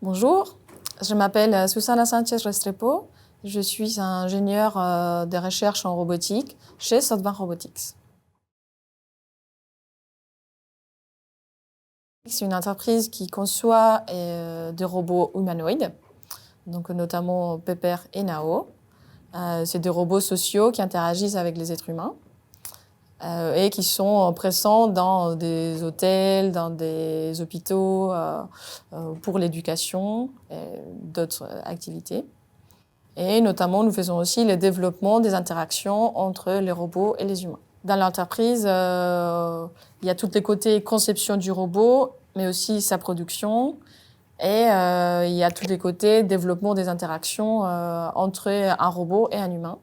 Bonjour, je m'appelle Susana Sanchez Restrepo. Je suis ingénieure de recherche en robotique chez SoftBank Robotics. C'est une entreprise qui conçoit des robots humanoïdes, donc notamment Pepper et Nao. C'est des robots sociaux qui interagissent avec les êtres humains et qui sont présents dans des hôtels, dans des hôpitaux, pour l'éducation et d'autres activités. Et notamment, nous faisons aussi le développement des interactions entre les robots et les humains. Dans l'entreprise, il y a tous les côtés conception du robot, mais aussi sa production. Et il y a tous les côtés développement des interactions entre un robot et un humain.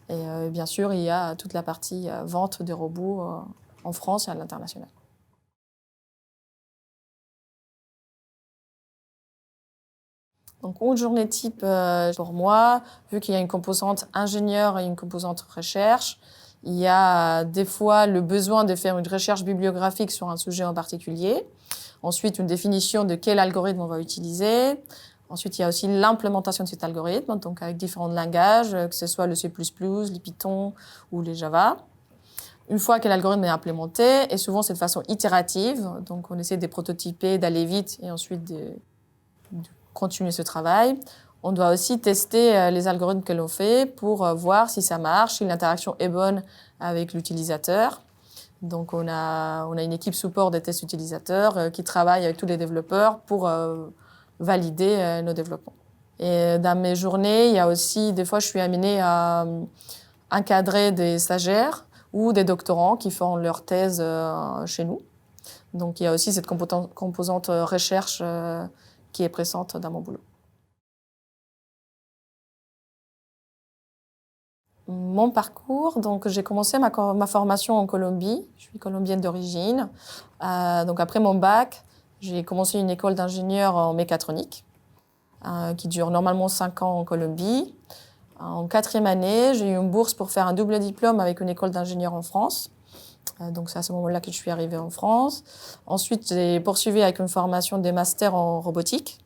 Et bien sûr, il y a toute la partie vente des robots en France et à l'international. Donc, une journée type pour moi, vu qu'il y a une composante ingénieur et une composante recherche, il y a des fois le besoin de faire une recherche bibliographique sur un sujet en particulier. Ensuite, une définition de quel algorithme on va utiliser. Ensuite, il y a aussi l'implémentation de cet algorithme, donc avec différents langages, que ce soit le C++, les Python ou les Java. Une fois que l'algorithme est implémenté, et souvent c'est de façon itérative, donc on essaie de prototyper, d'aller vite et ensuite de continuer ce travail. On doit aussi tester les algorithmes que l'on fait pour voir si ça marche, si l'interaction est bonne avec l'utilisateur. Donc on a une équipe support des tests utilisateurs qui travaille avec tous les développeurs pour valider nos développements. Et dans mes journées, il y a aussi, des fois, je suis amenée à encadrer des stagiaires ou des doctorants qui font leur thèse chez nous. Donc il y a aussi cette composante recherche qui est présente dans mon boulot. Mon parcours, donc j'ai commencé ma formation en Colombie. Je suis colombienne d'origine. Donc après mon bac, j'ai commencé une école d'ingénieur en mécatronique qui dure normalement 5 ans en Colombie. En 4e année, j'ai eu une bourse pour faire un double diplôme avec une école d'ingénieur en France. Donc c'est à ce moment-là que je suis arrivée en France. Ensuite, j'ai poursuivi avec une formation des masters en robotique.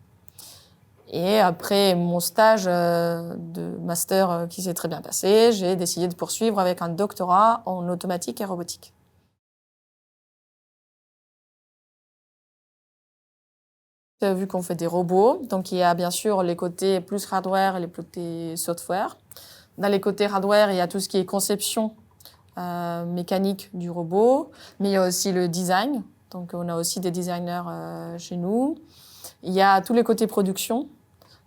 Et après mon stage de master qui s'est très bien passé, j'ai décidé de poursuivre avec un doctorat en automatique et robotique. Vu qu'on fait des robots, donc il y a bien sûr les côtés plus hardware et les côtés software. Dans les côtés hardware, il y a tout ce qui est conception mécanique du robot, mais il y a aussi le design. Donc on a aussi des designers chez nous. Il y a tous les côtés production.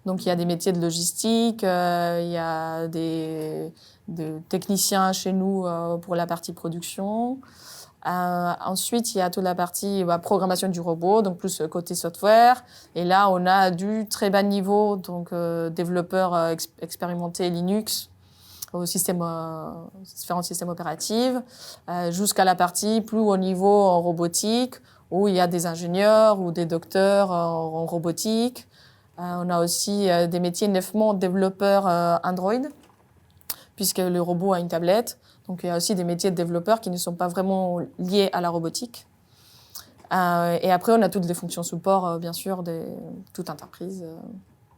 Donc il y a des métiers de logistique, il y a des techniciens chez nous pour la partie production. Ensuite, il y a toute la partie programmation du robot, donc plus côté software. Et là, on a du très bas niveau, donc développeurs expérimentés Linux, aux différents systèmes opératifs, jusqu'à la partie plus haut niveau en robotique, où il y a des ingénieurs ou des docteurs en robotique. On a aussi des métiers neufement développeurs Android, puisque le robot a une tablette. Donc il y a aussi des métiers de développeurs qui ne sont pas vraiment liés à la robotique. Et après, on a toutes les fonctions support, bien sûr, de toute entreprise.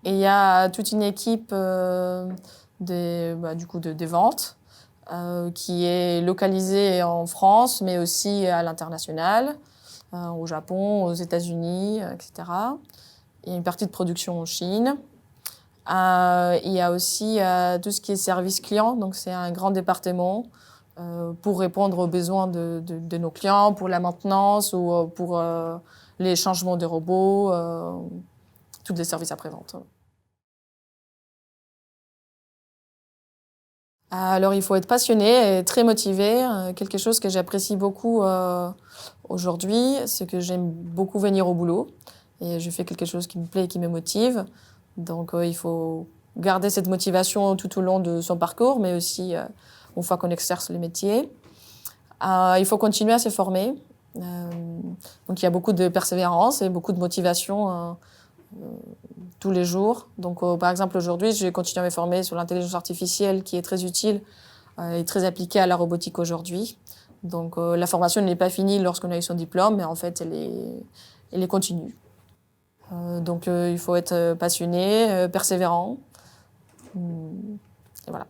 Et il y a toute une équipe des ventes qui est localisée en France, mais aussi à l'international, au Japon, aux États-Unis, etc. Il y a une partie de production en Chine. Il y a aussi tout ce qui est service client, donc c'est un grand département pour répondre aux besoins de nos clients, pour la maintenance ou pour les changements de robots, tous les services après-vente. Alors, il faut être passionné et très motivé. Quelque chose que j'apprécie beaucoup aujourd'hui, c'est que j'aime beaucoup venir au boulot. Et je fais quelque chose qui me plaît et qui me motive. Donc, il faut garder cette motivation tout au long de son parcours, mais aussi une fois qu'on exerce le métier. Il faut continuer à se former. Donc, il y a beaucoup de persévérance et beaucoup de motivation tous les jours. Donc, par exemple, aujourd'hui, je vais continuer à me former sur l'intelligence artificielle qui est très utile et très appliquée à la robotique aujourd'hui. Donc, la formation n'est pas finie lorsqu'on a eu son diplôme, mais en fait, elle est continue. Donc il faut être passionné, persévérant. Et voilà.